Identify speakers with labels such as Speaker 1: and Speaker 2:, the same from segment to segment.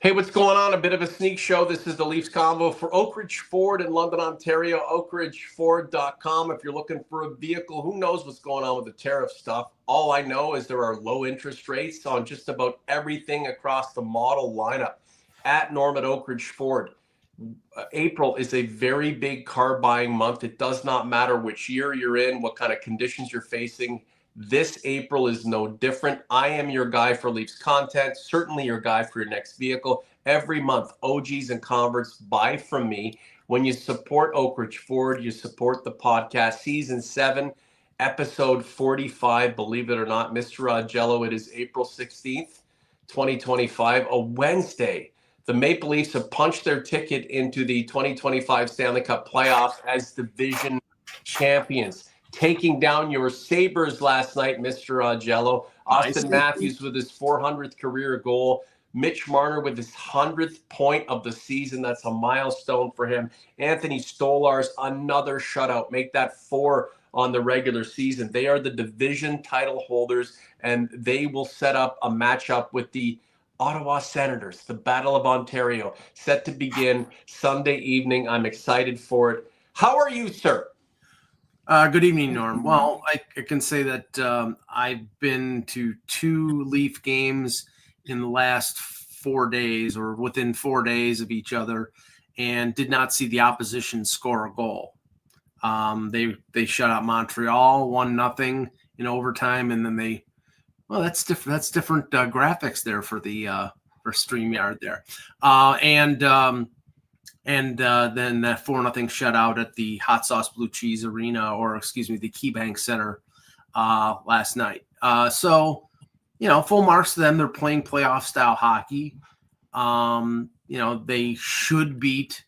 Speaker 1: Hey, what's going on? A bit of a sneak show. This is the Leafs Convo for Oak Ridge Ford in London, Ontario, oakridgeford.com. If you're looking for a vehicle, who knows what's going on with the tariff stuff? All I know is there are low interest rates on just about everything across the model lineup at Norm at Oak Ridge Ford. April is a very big car buying month. It does not matter which year you're in, what kind of conditions you're facing. This April is no different. I am your guy for Leafs content, certainly your guy for your next vehicle. Every month, OGs and converts buy from me. When you support Oak Ridge Ford, you support the podcast. Season 7, episode 45, believe it or not, Mr. Augello, it is April 16th, 2025, a Wednesday. The Maple Leafs have punched their ticket into the 2025 Stanley Cup playoffs as division champions, taking down your Sabres last night, Mr. Augello. Austin Matthews with his 400th career goal. Mitch Marner with his 100th point of the season. That's a milestone for him. Anthony Stolarz, another shutout. Make that 4 on the regular season. They are the division title holders, and they will set up a matchup with the Ottawa Senators. The Battle of Ontario, set to begin Sunday evening. I'm excited for it. How are you, sir?
Speaker 2: Good evening, Norm. Well, I can say that I've been to 2 Leaf games in the last 4 days or within 4 days of each other and did not see the opposition score a goal. They shut out Montreal 1-0 in overtime, and then that's different. That's different graphics there for the for StreamYard there. And then that 4-0 shutout at the Hot Sauce Blue Cheese Arena, or excuse me, the KeyBank Center last night. So, full marks to them. They're playing playoff style hockey. They should beat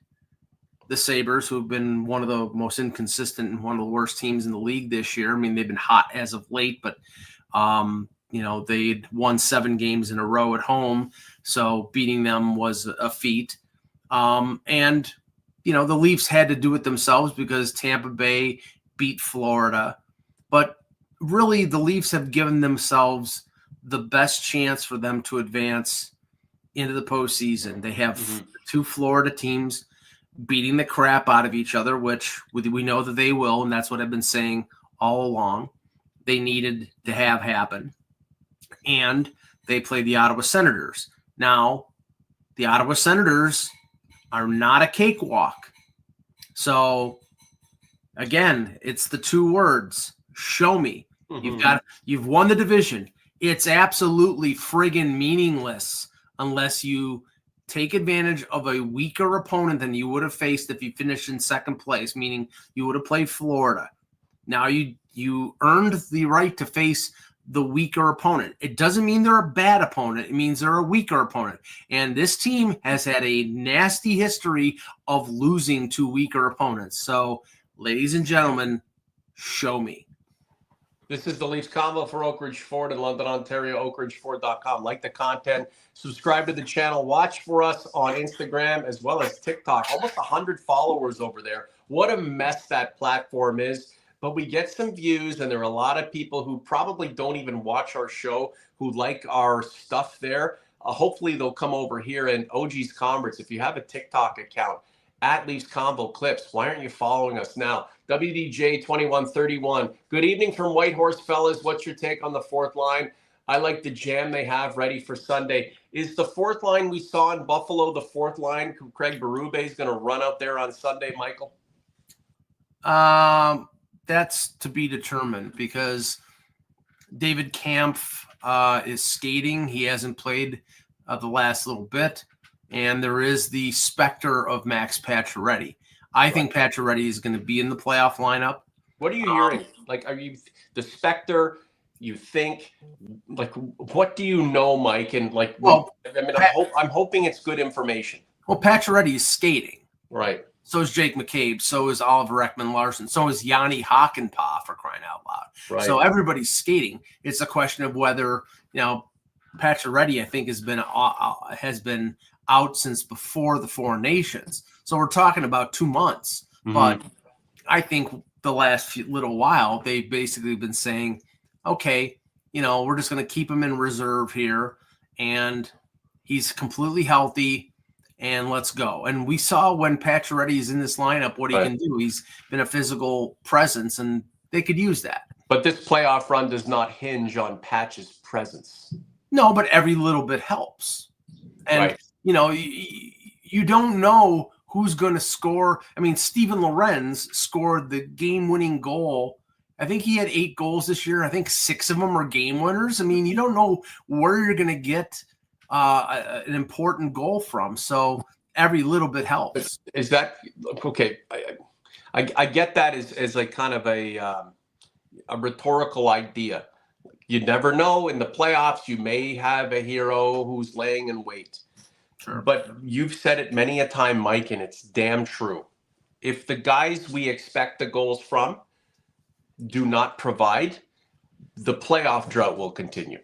Speaker 2: the Sabres, who've been one of the most inconsistent and one of the worst teams in the league this year. I mean, they've been hot as of late, but they'd won 7 games in a row at home, so beating them was a feat. The Leafs had to do it themselves because Tampa Bay beat Florida. But really, the Leafs have given themselves the best chance for them to advance into the postseason. They have 2 Florida teams beating the crap out of each other, which we know that they will, and that's what I've been saying all along. They needed to have happen. And they play the Ottawa Senators. Now, the Ottawa Senators are not a cakewalk. So, again, it's the 2 words, show me. You've won the division. It's absolutely friggin' meaningless unless you take advantage of a weaker opponent than you would have faced if you finished in second place, meaning you would have played Florida. Now you earned the right to face the weaker opponent. It doesn't mean they're a bad opponent. It means they're a weaker opponent. And this team has had a nasty history of losing to weaker opponents. So, ladies and gentlemen, show me.
Speaker 1: This is the Leafs Convo for Oak Ridge Ford in London, Ontario, oakridgeford.com. Like the content, subscribe to the channel, watch for us on Instagram as well as TikTok. Almost 100 followers over there. What a mess that platform is. But we get some views, and there are a lot of people who probably don't even watch our show who like our stuff there. Hopefully, they'll come over here. And OG's Converts, if you have a TikTok account, at Leafs Convo Clips, why aren't you following us now? WDJ2131. Good evening from Whitehorse, fellas. What's your take on the 4th line? I like the jam they have ready for Sunday. Is the 4th line we saw in Buffalo the 4th line? Craig Berube is going to run out there on Sunday, Michael?
Speaker 2: That's to be determined because David Kampf is skating. He hasn't played the last little bit. And there is the specter of Max Pacioretty. I think Pacioretty is going to be in the playoff lineup.
Speaker 1: What are you hearing? Are you the specter? You think? What do you know, Mike? And I'm hoping it's good information.
Speaker 2: Well, Pacioretty is skating.
Speaker 1: Right.
Speaker 2: So is Jake McCabe. So is Oliver Ekman-Larsson. So is Yanni Hakanpää, for crying out loud.
Speaker 1: Right.
Speaker 2: So everybody's skating. It's a question of whether Pacioretty, I think, has been out since before the 4 Nations. So we're talking about 2 months. Mm-hmm. But I think the last little while, they've basically been saying, okay, we're just going to keep him in reserve here. And He's completely healthy, and let's go. And we saw when Pacioretty is in this lineup what he can do. He's been a physical presence, and they could use that.
Speaker 1: But this playoff run does not hinge on Patch's presence.
Speaker 2: No, but every little bit helps. And, you don't know who's going to score. I mean, Steven Lorenz scored the game-winning goal. I think he had 8 goals this year. I think 6 of them are game winners. I mean, you don't know where you're going to get an important goal from. So every little bit helps.
Speaker 1: Is that okay? I get that as like kind of a rhetorical idea. You never know. In the playoffs, you may have a hero who's laying in wait.
Speaker 2: Sure.
Speaker 1: But you've said it many a time, Mike, and it's damn true. If the guys we expect the goals from do not provide, the playoff drought will continue.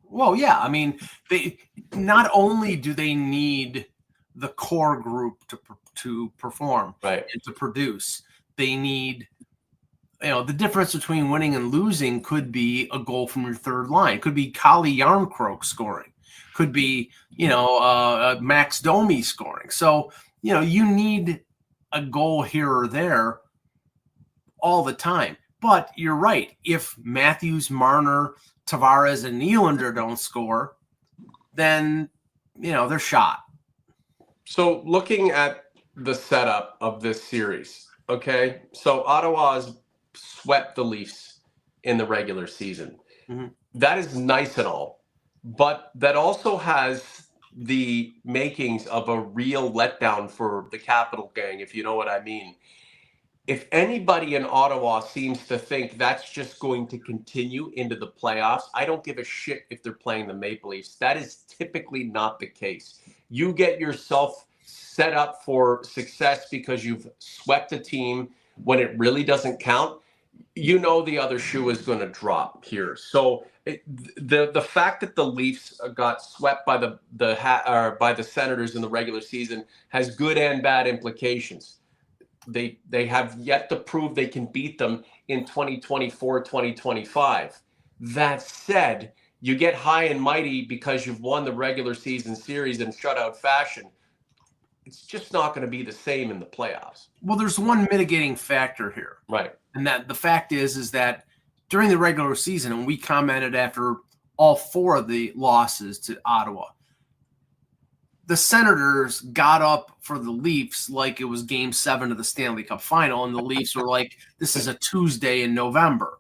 Speaker 2: Well, yeah. I mean, they not only do they need the core group to perform and to produce, they need, the difference between winning and losing could be a goal from your third line. Could be Kalle Järnkrok scoring. Could be, Max Domi scoring. So, you need a goal here or there all the time. But you're right. If Matthews, Marner, Tavares, and Nylander don't score, then, they're shot.
Speaker 1: So looking at the setup of this series, okay, so Ottawa has swept the Leafs in the regular season.
Speaker 2: Mm-hmm.
Speaker 1: That is nice and all, but that also has the makings of a real letdown for the Capital Gang, if you know what I mean. If anybody in Ottawa seems to think that's just going to continue into the playoffs, I don't give a shit if they're playing the Maple Leafs. That is typically not the case. You get yourself set up for success because you've swept a team when it really doesn't count. The other shoe is going to drop here. So the fact that the Leafs got swept by the Senators in the regular season has good and bad implications. They have yet to prove they can beat them in 2024, 2025. That said, you get high and mighty because you've won the regular season series in shutout fashion. It's just not going to be the same in the playoffs.
Speaker 2: Well, there's one mitigating factor here.
Speaker 1: Right.
Speaker 2: And that the fact is that during the regular season, and we commented after all 4 of the losses to Ottawa, the Senators got up for the Leafs like it was Game 7 of the Stanley Cup Final, and the Leafs were like, this is a Tuesday in November.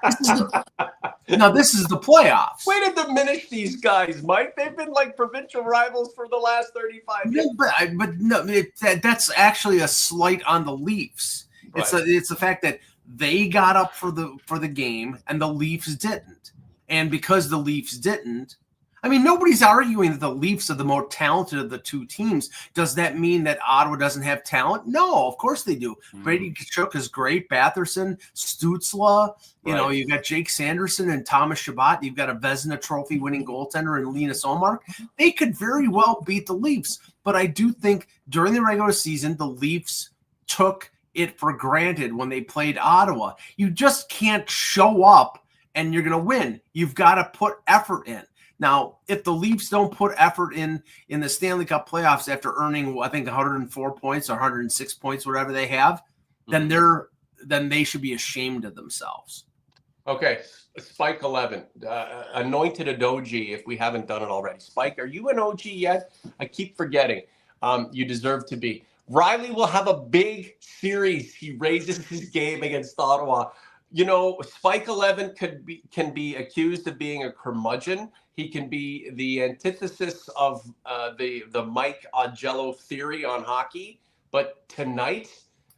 Speaker 2: This is the playoffs.
Speaker 1: Way to diminish these guys, Mike. They've been like provincial rivals for the last 35 years.
Speaker 2: But no, that's actually a slight on the Leafs.
Speaker 1: Right.
Speaker 2: It's the fact that they got up for the game and the Leafs didn't. And because the Leafs didn't, I mean, nobody's arguing that the Leafs are the more talented of the 2 teams. Does that mean that Ottawa doesn't have talent? No, of course they do. Brady Tkachuk is great. Batherson, Stützle, you've got Jake Sanderson and Thomas Chabot. You've got a Vezina Trophy winning goaltender in Linus Ullmark. They could very well beat the Leafs. But I do think during the regular season, the Leafs took it for granted when they played Ottawa. You just can't show up and you're going to win. You've got to put effort in. Now, if the Leafs don't put effort in the Stanley Cup playoffs after earning, I think, 104 points or 106 points, whatever they have, then they should be ashamed of themselves.
Speaker 1: Okay, Spike 11, anointed a doji if we haven't done it already. Spike, are you an OG yet? I keep forgetting. You deserve to be. Riley will have a big series. He raises his game against Ottawa. Spike 11 can be accused of being a curmudgeon. He can be the antithesis of the Mike Augello theory on hockey. But tonight,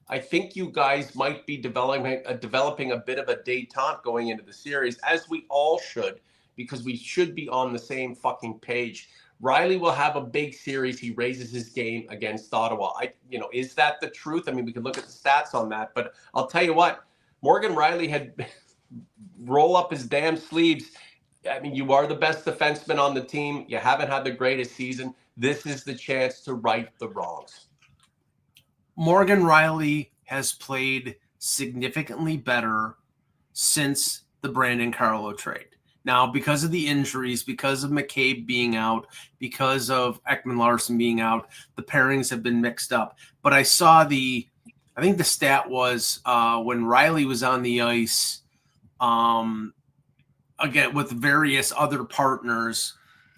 Speaker 1: I think you guys might be developing a bit of a détente going into the series, as we all should, because we should be on the same fucking page. Riley will have a big series. He raises his game against Ottawa. Is that the truth? I mean, we can look at the stats on that, but I'll tell you what, Morgan Riley had roll up his damn sleeves. I mean, you are the best defenseman on the team. You haven't had the greatest season. This is the chance to right the wrongs.
Speaker 2: Morgan Riley has played significantly better since the Brandon Carlo trade. Now, because of the injuries, because of McCabe being out, because of Ekman-Larsson being out, the pairings have been mixed up. But I saw I think the stat was when Riley was on the ice, again, with various other partners,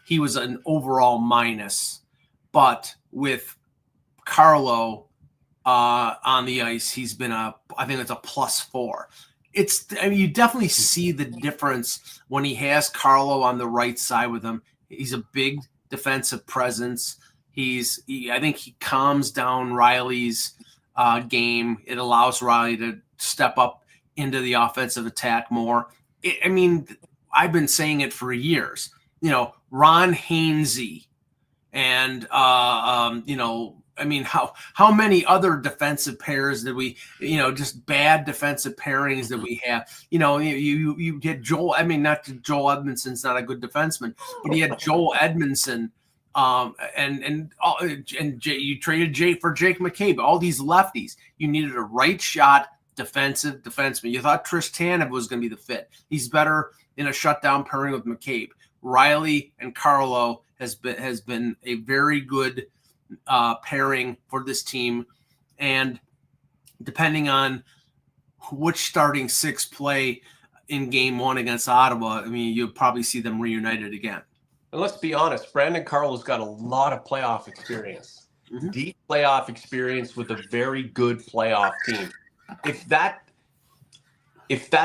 Speaker 2: he was an overall minus. But with Carlo on the ice, he's been I think it's a +4. You definitely see the difference when he has Carlo on the right side with him. He's a big defensive presence. I think he calms down Riley's game. It allows Riley to step up into the offensive attack more. I've been saying it for years. Ron Hainsey and how many other defensive pairs did we, just bad defensive pairings that we have? You get Joel. Not Joel Edmondson's not a good defenseman, but he had Joel Edmondson, and you traded Jake for Jake McCabe. All these lefties, you needed a right shot defensive defenseman. You thought Trish Tanev was going to be the fit. He's better in a shutdown pairing with McCabe. Riley and Carlo has been a very good pairing for this team, and depending on which starting six play in Game 1 against Ottawa, you'll probably see them reunited again.
Speaker 1: And let's be honest, Brandon Carlo's got a lot of playoff experience, deep playoff experience with a very good playoff team. If that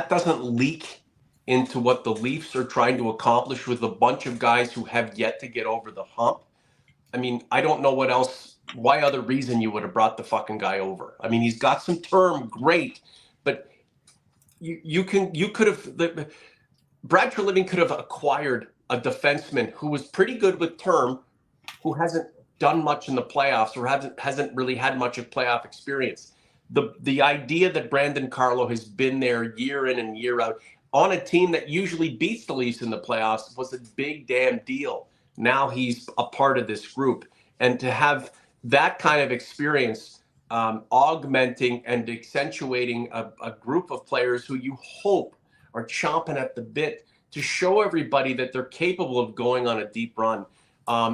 Speaker 1: doesn't leak into what the Leafs are trying to accomplish with a bunch of guys who have yet to get over the hump, I don't know why other reason you would have brought the fucking guy over. He's got some term, great, but Brad Treliving could have acquired a defenseman who was pretty good with term, who hasn't done much in the playoffs or hasn't really had much of playoff experience. The idea that Brandon Carlo has been there year in and year out on a team that usually beats the Leafs in the playoffs was a big damn deal. Now he's a part of this group. And to have that kind of experience augmenting and accentuating a group of players who you hope are chomping at the bit to show everybody that they're capable of going on a deep run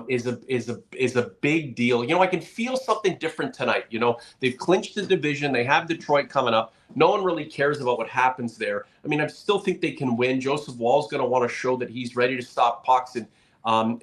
Speaker 1: is a big deal. I can feel something different tonight. They've clinched the division. They have Detroit coming up. No one really cares about what happens there. I still think they can win. Joseph Woll's going to want to show that he's ready to stop pucks and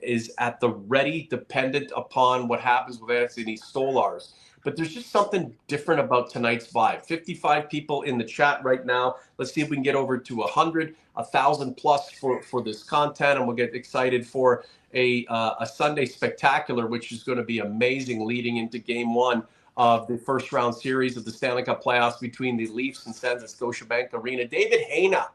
Speaker 1: is at the ready, dependent upon what happens with Anthony Stolarz. But there's just something different about tonight's vibe. 55 people in the chat right now. Let's see if we can get over to 100, 1,000 plus for this content, and we'll get excited for a Sunday spectacular, which is going to be amazing leading into Game 1 of the first round series of the Stanley Cup playoffs between the Leafs and Sens at Scotiabank Arena. David Hayna.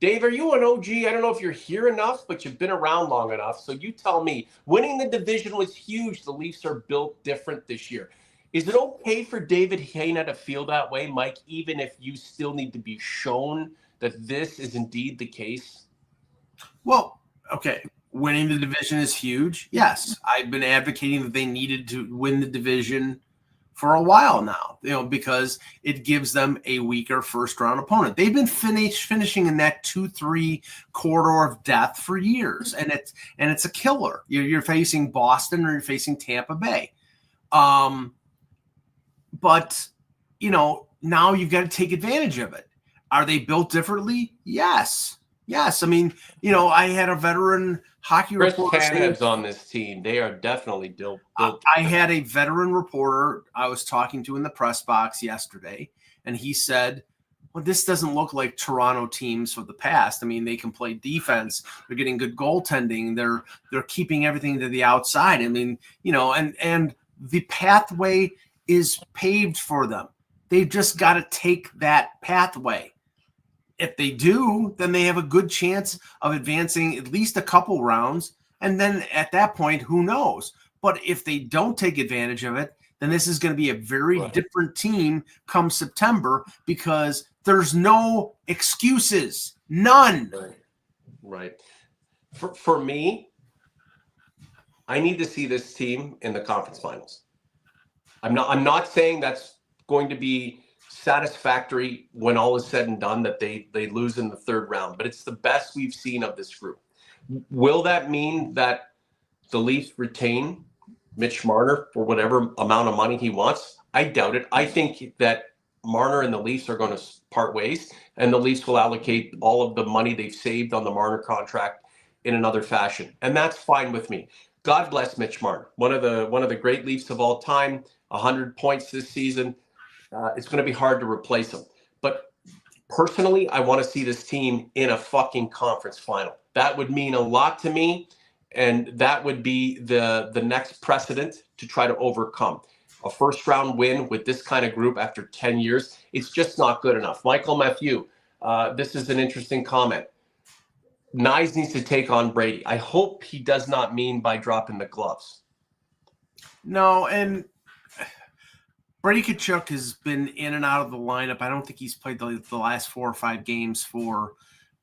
Speaker 1: Dave, are you an OG? I don't know if you're here enough, but you've been around long enough. So you tell me, winning the division was huge. The Leafs are built different this year. Is it okay for David Hayna to feel that way, Mike, even if you still need to be shown that this is indeed the case?
Speaker 2: Well, okay. Winning the division is huge. Yes. I've been advocating that they needed to win the division for a while now, because it gives them a weaker first round opponent. They've been finishing in that 2-3 corridor of death for years. And it's a killer. You're facing Boston or you're facing Tampa Bay. But now you've got to take advantage of it. Are they built differently? Yes. I had a veteran hockey reporter.
Speaker 1: Chris Tanev's on this team. They are definitely built.
Speaker 2: I had a veteran reporter I was talking to in the press box yesterday, and he said, well, this doesn't look like Toronto teams of the past. They can play defense. They're getting good goaltending. They're keeping everything to the outside. And the pathway is paved for them. They've just got to take that pathway. If they do, then they have a good chance of advancing at least a couple rounds. And then at that point, who knows? But if they don't take advantage of it, then this is going to be a very different team come September, because there's no excuses. None.
Speaker 1: Right. For me, I need to see this team in the conference finals. I'm not saying that's going to be satisfactory when all is said and done that they lose in the third round, but it's the best we've seen of this group. Will that mean that the Leafs retain Mitch Marner for whatever amount of money he wants? I doubt it. I think that Marner and the Leafs are going to part ways, and the Leafs will allocate all of the money they've saved on the Marner contract in another fashion, and that's fine with me. God bless Mitch Marner, one of the great Leafs of all time, 100 points this season. It's going to be hard to replace him. But personally, I want to see this team in a fucking conference final. That would mean a lot to me, and that would be the next precedent to try to overcome. A first-round win with this kind of group after 10 years, it's just not good enough. Michael Matthew, this is an interesting comment. Nyes needs to take on Brady. I hope he does not mean by dropping the gloves.
Speaker 2: No, and Brady Tkachuk has been in and out of the lineup. I don't think he's played the last 4 or 5 games for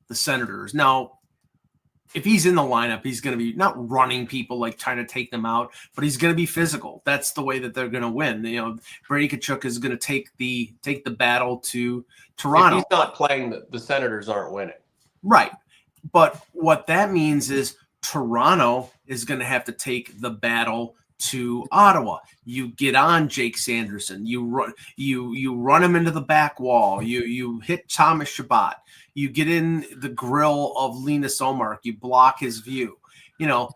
Speaker 2: the Senators. Now, if he's in the lineup, he's going to be not running people, like trying to take them out, but he's going to be physical. That's the way that they're going to win. You know, Brady Tkachuk is going to take the battle to Toronto.
Speaker 1: If he's not playing, the Senators aren't winning.
Speaker 2: Right. But what that means is Toronto is going to have to take the battle to Ottawa. You get on Jake Sanderson. You run him into the back wall. You hit Thomas Chabot. You get in the grill of Linus Ullmark. You block his view. You know,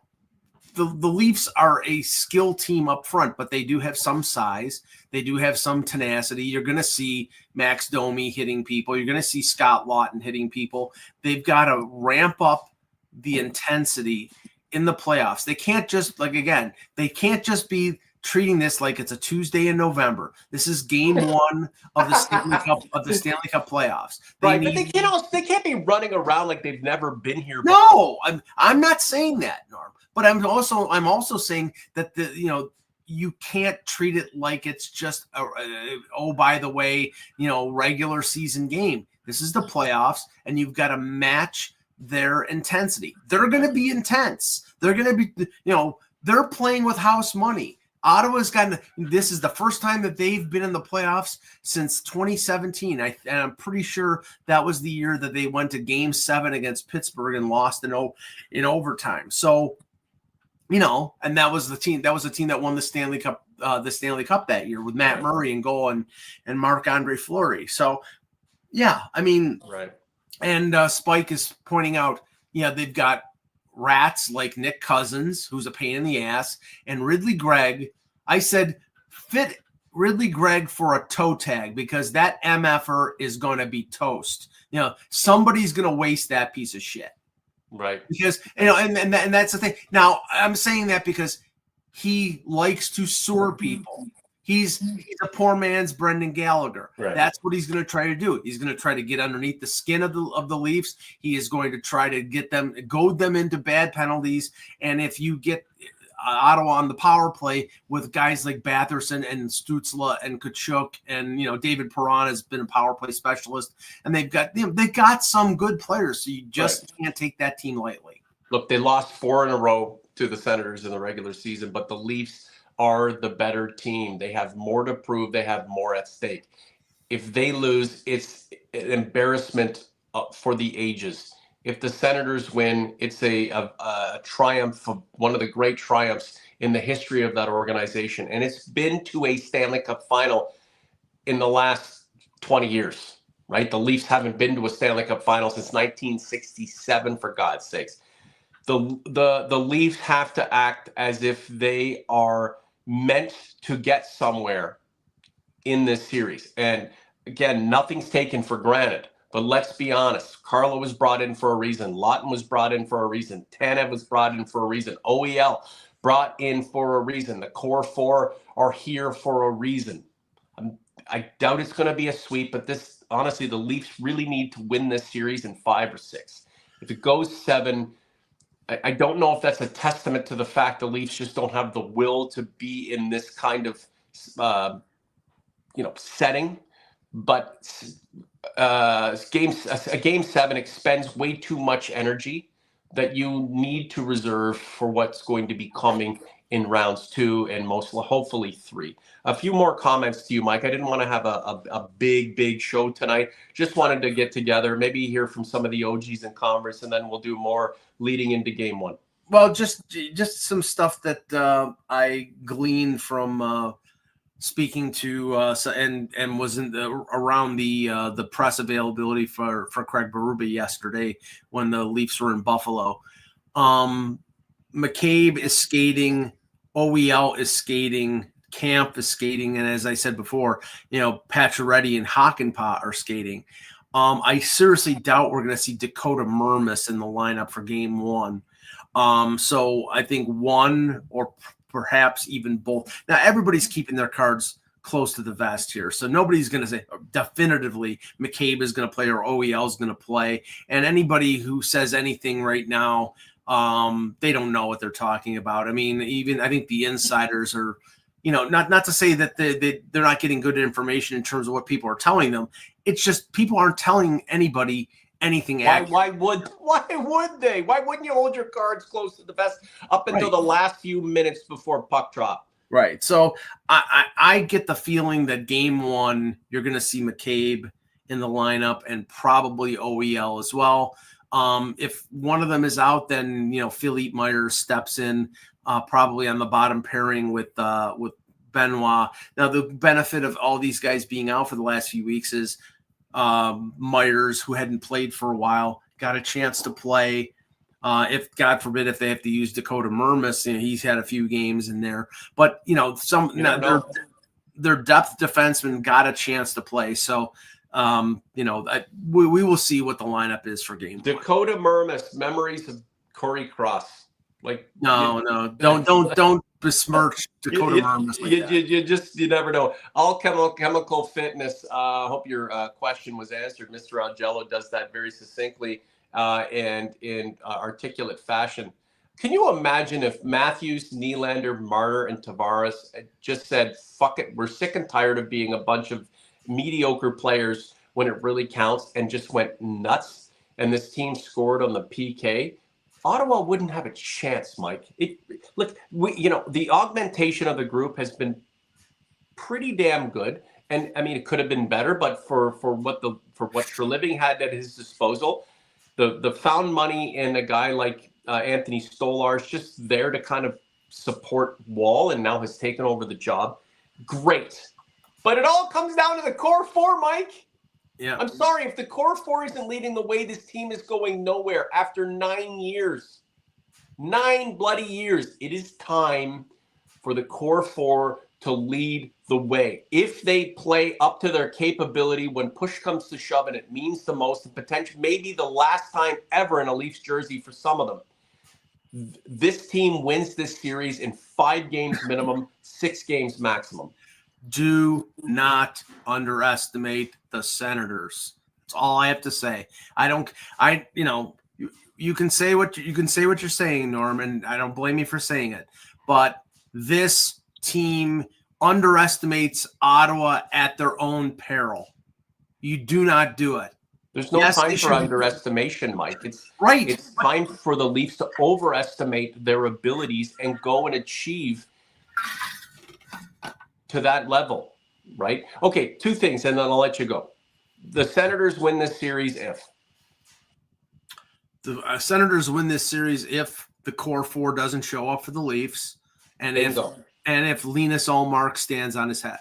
Speaker 2: the Leafs are a skill team up front, but they do have some size. They do have some tenacity. You're going to see Max Domi hitting people. You're going to see Scott Laughton hitting people. They've got to ramp up the intensity in the playoffs. They can't just, they can't just be treating this like it's a Tuesday in November. This is game 1 of the Stanley Cup playoffs.
Speaker 1: But they can't be running around like they've never been here before.
Speaker 2: No, I'm not saying that, Norm. But I'm also saying that you can't treat it like it's just by the way, regular season game. This is the playoffs, and you've got to match their intensity. They're going to be intense. They're going to be, they're playing with house money. Ottawa's gotten, this is the first time that they've been in the playoffs since 2017. And I'm pretty sure that was the year that they went to Game 7 against Pittsburgh and lost in overtime. So, and that was the team that won the Stanley Cup that year with Matt Murray and goal and Marc-Andre Fleury. So, yeah, I mean,
Speaker 1: right.
Speaker 2: And Spike is pointing out, they've got rats like Nick Cousins, who's a pain in the ass, and Ridley Gregg. I said, fit Ridley Gregg for a toe tag because that MFer is going to be toast. Somebody's going to waste that piece of shit.
Speaker 1: Right.
Speaker 2: Because, and that's the thing. Now, I'm saying that because he likes to sewer people. He's a poor man's Brendan Gallagher. Right. That's what he's going to try to do. He's going to try to get underneath the skin of the Leafs. He is going to try to goad them into bad penalties. And if you get Ottawa on the power play with guys like Batherson and Stützle and Tkachuk and David Perron has been a power play specialist, and they've got some good players. So you just can't take that team lightly.
Speaker 1: Look, they lost 4 in a row to the Senators in the regular season, but the Leafs are the better team. They have more to prove. They have more at stake. If they lose, it's an embarrassment for the ages. If the Senators win, it's a triumph, one of the great triumphs in the history of that organization. And it's been to a Stanley Cup final in the last 20 years, right? The Leafs haven't been to a Stanley Cup final since 1967, for God's sakes. The Leafs have to act as if they are meant to get somewhere in this series. And again, nothing's taken for granted, but let's be honest. Carlo was brought in for a reason. Laughton was brought in for a reason. Tanev was brought in for a reason. OEL brought in for a reason. The core 4 are here for a reason. I doubt it's going to be a sweep, but honestly, the Leafs really need to win this series in 5 or 6. If it goes 7, I don't know if that's a testament to the fact the Leafs just don't have the will to be in this kind of, setting. But a game 7 expends way too much energy that you need to reserve for what's going to be coming in rounds 2 and hopefully 3. A few more comments to you, Mike. I didn't want to have a big show tonight. Just wanted to get together, maybe hear from some of the OGs in Converse, and then we'll do more leading into game 1.
Speaker 2: Well, just some stuff that I gleaned from speaking to and was around the press availability for Craig Berube yesterday when the Leafs were in Buffalo. McCabe is skating, OEL is skating, Camp is skating, and as I said before, Pacioretty and Hakanpää are skating. I seriously doubt we're going to see Dakota Mermis in the lineup for game 1. So I think one or perhaps even both. Now everybody's keeping their cards close to the vest here, so nobody's going to say definitively McCabe is going to play or OEL is going to play. And anybody who says anything right now, they don't know what they're talking about. I mean, even I think the insiders are, not to say that they're not getting good information in terms of what people are telling them. It's just people aren't telling anybody anything.
Speaker 1: Why would they? Why wouldn't you hold your cards close to the vest up until the last few minutes before puck drop?
Speaker 2: Right. So I get the feeling that game 1 you're going to see McCabe in the lineup and probably OEL as well. If one of them is out, then Philippe Myers steps in, probably on the bottom pairing with Benoit. Now the benefit of all these guys being out for the last few weeks is Myers, who hadn't played for a while, got a chance to play. If God forbid, if they have to use Dakota Mermis, he's had a few games in there. But their depth defenseman got a chance to play. So we will see what the lineup is for game 1.
Speaker 1: Dakota Mermis, memories of Corey Cross.
Speaker 2: Don't besmirch Dakota Mermis.
Speaker 1: You never know. All chemical fitness. Hope your question was answered. Mr. Augello does that very succinctly and in articulate fashion. Can you imagine if Matthews, Nylander, Marner, and Tavares just said, "Fuck it, we're sick and tired of being a bunch of mediocre players when it really counts," and just went nuts, and this team scored on the PK? Ottawa wouldn't have a chance, Mike. The augmentation of the group has been pretty damn good, and I mean it could have been better, but for what Treliving had at his disposal, the found money in a guy like Anthony Stolarz just there to kind of support Wall, and now has taken over the job. Great, but it all comes down to the core 4, Mike.
Speaker 2: Yeah.
Speaker 1: I'm sorry, if the core 4 isn't leading the way, this team is going nowhere after 9 years. 9 bloody years. It is time for the core 4 to lead the way. If they play up to their capability when push comes to shove and it means the most, and potentially maybe the last time ever in a Leafs jersey for some of them, this team wins this series in 5 games minimum, 6 games maximum.
Speaker 2: Do not underestimate the Senators. That's all I have to say. You can say what you're saying, Norman. I don't blame you for saying it. But this team underestimates Ottawa at their own peril. You do not do it.
Speaker 1: There's no time for underestimation, Mike. It's time for the Leafs to overestimate their abilities and go and achieve to that level, right? Okay, 2 things, and then I'll let you go. The Senators win this series if?
Speaker 2: The Senators win this series if the core 4 doesn't show up for the Leafs, and if Linus Ullmark stands on his head.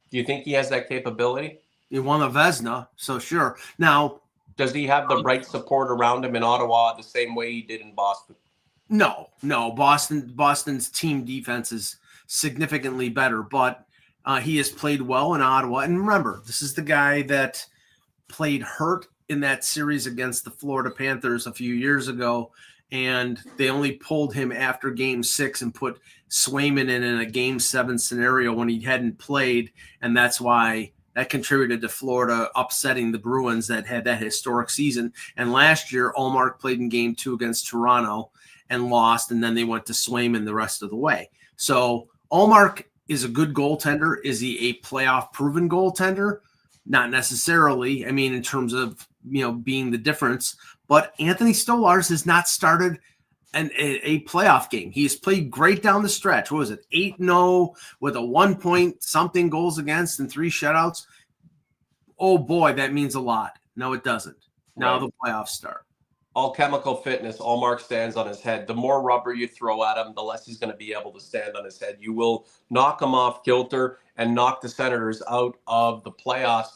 Speaker 1: Do you think he has that capability?
Speaker 2: He won the Vezina, so sure. Now,
Speaker 1: does he have the right support around him in Ottawa the same way he did in Boston?
Speaker 2: No. Boston's team defense is significantly better, but he has played well in Ottawa. And remember, this is the guy that played hurt in that series against the Florida Panthers a few years ago, and they only pulled him after game 6 and put Swayman in a game 7 scenario when he hadn't played, and that's why that contributed to Florida upsetting the Bruins that had that historic season. And last year, Ullmark played in game 2 against Toronto and lost, and then they went to Swayman the rest of the way. So Ullmark is a good goaltender. Is he a playoff proven goaltender? Not necessarily. I mean, in terms of, being the difference, but Anthony Stolarz has not started a playoff game. He's played great down the stretch. What was it? 8-0 with a 1 point something goals against and 3 shutouts. Oh boy, that means a lot. No, it doesn't. Now the playoffs start.
Speaker 1: All chemical fitness, all Mark stands on his head. The more rubber you throw at him, the less he's going to be able to stand on his head. You will knock him off kilter and knock the Senators out of the playoffs.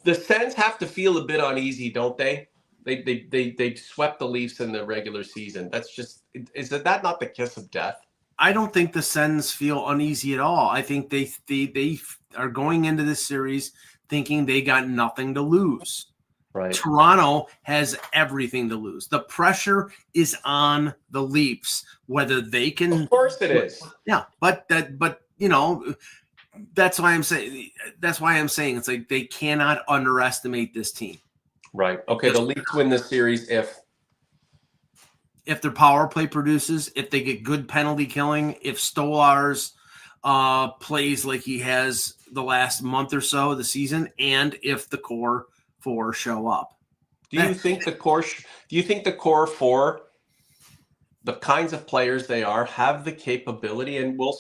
Speaker 1: The Sens have to feel a bit uneasy, don't they? They swept the Leafs in the regular season. That's just, is that not the kiss of death?
Speaker 2: I don't think the Sens feel uneasy at all. I think they are going into this series thinking they got nothing to lose.
Speaker 1: Right.
Speaker 2: Toronto has everything to lose. The pressure is on the Leafs, whether they can.
Speaker 1: Of course it is.
Speaker 2: Yeah, but you know, that's why I'm saying it's like they cannot underestimate this team.
Speaker 1: Right. Okay. The Leafs win this series if
Speaker 2: their power play produces, if they get good penalty killing, if Stolarz plays like he has the last month or so of the season, and if the core 4 show up.
Speaker 1: Do you think the core 4, the kinds of players they are, have the capability, and they'll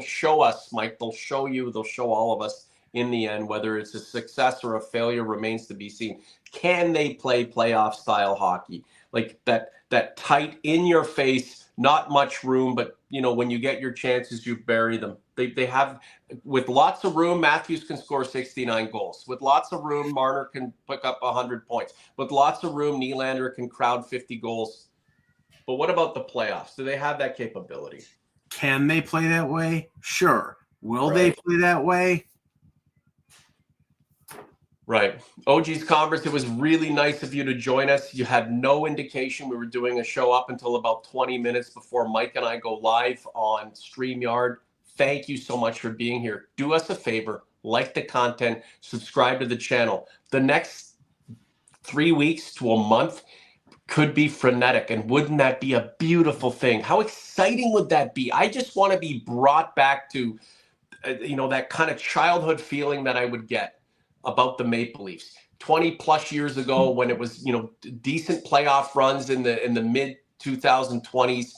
Speaker 1: show us, Mike, they'll show you, they'll show all of us in the end, whether it's a success or a failure remains to be seen. Can they play playoff style hockey? Like that tight, in your face, not much room, but you know, when you get your chances, you bury them. They have, with lots of room, Matthews can score 69 goals. With lots of room, Marner can pick up 100 points. With lots of room, Nylander can crowd 50 goals. But what about the playoffs? Do they have that capability?
Speaker 2: Can they play that way? Sure. Will they play that way?
Speaker 1: Right. OG's Converse, it was really nice of you to join us. You had no indication we were doing a show up until about 20 minutes before Mike and I go live on StreamYard. Thank you so much for being here. Do us a favor, like the content, subscribe to the channel. The next 3 weeks to a month could be frenetic, and wouldn't that be a beautiful thing? How exciting would that be? I just want to be brought back to, that kind of childhood feeling that I would get about the Maple Leafs 20 plus years ago, when it was, decent playoff runs in the mid 2020s.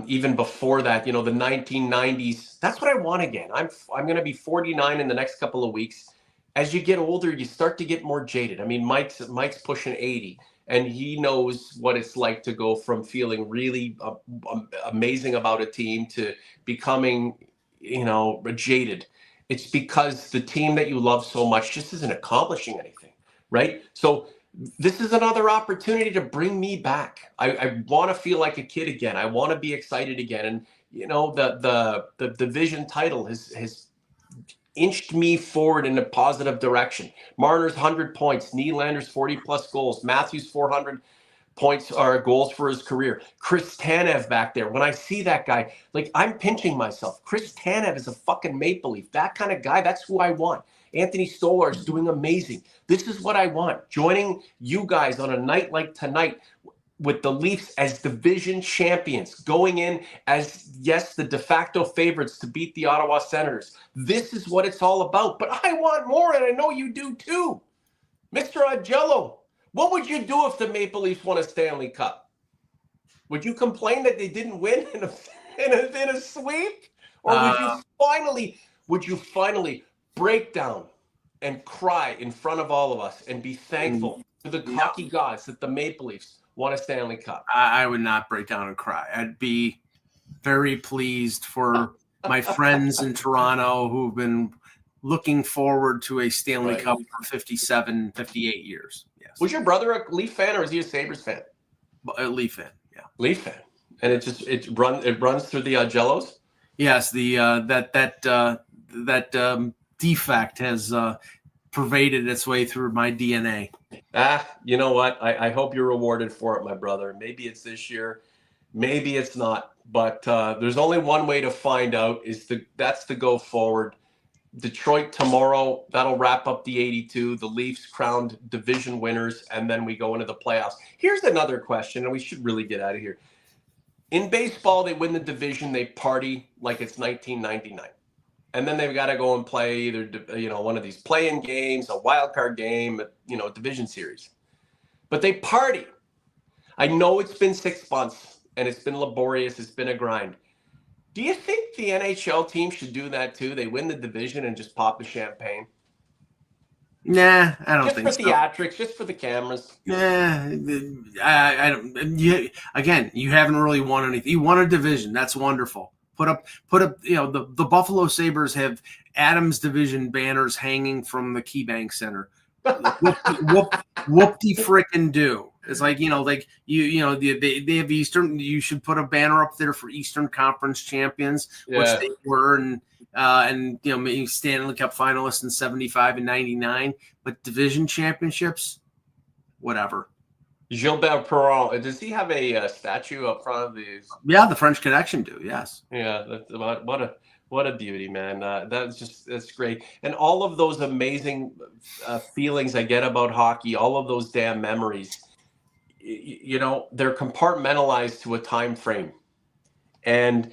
Speaker 1: Even before that, the 1990s. That's what I want again. I'm going to be 49 in the next couple of weeks. As you get older, you start to get more jaded. I mean, Mike's pushing 80, and he knows what it's like to go from feeling really amazing about a team to becoming, jaded. It's because the team that you love so much just isn't accomplishing anything, right? So this is another opportunity to bring me back. I want to feel like a kid again. I want to be excited again. And the division title has inched me forward in a positive direction. Marner's 100 points, Nylander's 40 plus goals, Matthews 400 points or goals for his career. Chris Tanev back there. When I see that guy, like, I'm pinching myself. Chris Tanev is a fucking Maple Leaf. That kind of guy, that's who I want. Anthony Stolarz is doing amazing. This is what I want. Joining you guys on a night like tonight with the Leafs as division champions, going in as, yes, the de facto favorites to beat the Ottawa Senators. This is what it's all about. But I want more, and I know you do too. Mr. Augello, what would you do if the Maple Leafs won a Stanley Cup? Would you complain that they didn't win in a sweep? Or would you finally break down and cry in front of all of us and be thankful to the hockey gods that the Maple Leafs won a Stanley Cup?
Speaker 2: I would not break down and cry. I'd be very pleased for my friends in Toronto who've been looking forward to a Stanley Cup for 57, 58 years. Yes.
Speaker 1: Was your brother a Leaf fan, or is he a Sabres fan?
Speaker 2: A Leaf fan, yeah.
Speaker 1: Leaf fan. And it runs through the Augellos?
Speaker 2: Yes, that defect has pervaded its way through my DNA.
Speaker 1: You know what? I hope you're rewarded for it, my brother. Maybe it's this year, maybe it's not. But there's only one way to find out. That's to go forward. Detroit tomorrow, that'll wrap up the 82. The Leafs crowned division winners, and then we go into the playoffs. Here's another question, and we should really get out of here. In baseball, they win the division, they party like it's 1999. And then they've got to go and play either, one of these play-in games, a wild card game, division series. But they party. I know it's been 6 months and it's been laborious. It's been a grind. Do you think the NHL team should do that too? They win the division and just pop the champagne?
Speaker 2: Nah, I don't
Speaker 1: Just
Speaker 2: think
Speaker 1: for
Speaker 2: so.
Speaker 1: theatrics, just for the cameras.
Speaker 2: Yeah, I don't. Again, you haven't really won anything. You won a division. That's wonderful. Put up. You know, the Buffalo Sabres have Adams division banners hanging from the KeyBank Center. Whoop-de frickin' do. It's like, you know, they have Eastern. You should put a banner up there for Eastern Conference champions, which they were, and you know, maybe Stanley Cup finalists in 75 and 99, but division championships, whatever.
Speaker 1: Gilbert Perron, does he have a statue up front of these?
Speaker 2: Yeah, the French Connection do. Yes.
Speaker 1: Yeah, that's what a beauty, man. That's great, and all of those amazing feelings I get about hockey, all of those damn memories. You know, they're compartmentalized to a time frame, and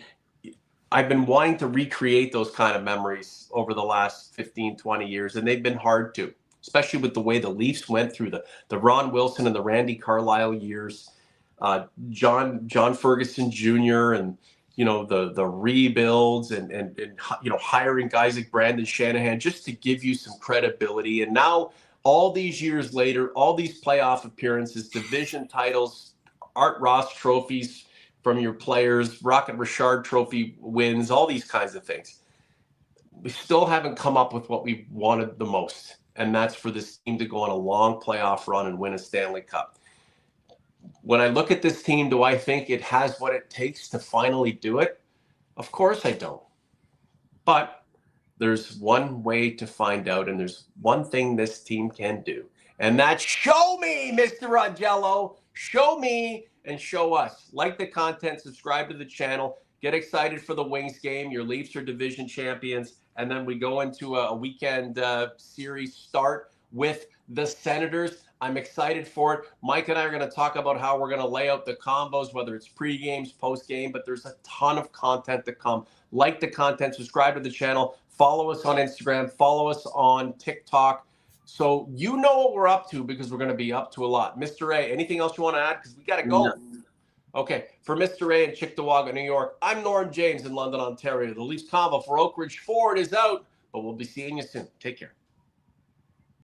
Speaker 1: I've been wanting to recreate those kind of memories over the last 15, 20 years, and they've been hard to, especially with the way the Leafs went through the Ron Wilson and the Randy Carlyle years, John Ferguson Jr. and, you know, the rebuilds and you know, hiring guys like Brandon Shanahan just to give you some credibility. And now all these years later, all these playoff appearances, division titles, Art Ross trophies from your players, Rocket Richard trophy wins, all these kinds of things. We still haven't come up with what we wanted the most. And that's for this team to go on a long playoff run and win a Stanley Cup. When I look at this team, do I think it has what it takes to finally do it? Of course I don't. But there's one way to find out, and there's one thing this team can do. And that's show me, Mr. Augello. Show me and show us. Like the content, subscribe to the channel. Get excited for the Wings game. Your Leafs are division champions. And then we go into a weekend series start with the Senators. I'm excited for it. Mike and I are going to talk about how we're going to lay out the combos, whether it's pre-games, post-game, but there's a ton of content to come. Like the content, subscribe to the channel, follow us on Instagram, follow us on TikTok. So you know what we're up to, because we're going to be up to a lot. Mr. A, anything else you want to add? Because we got to go. No. Okay, for Mr. A in Cheektowaga, New York, I'm Norm James in London, Ontario. The Leafs Convo for Oak Ridge Ford is out, but we'll be seeing you soon. Take care.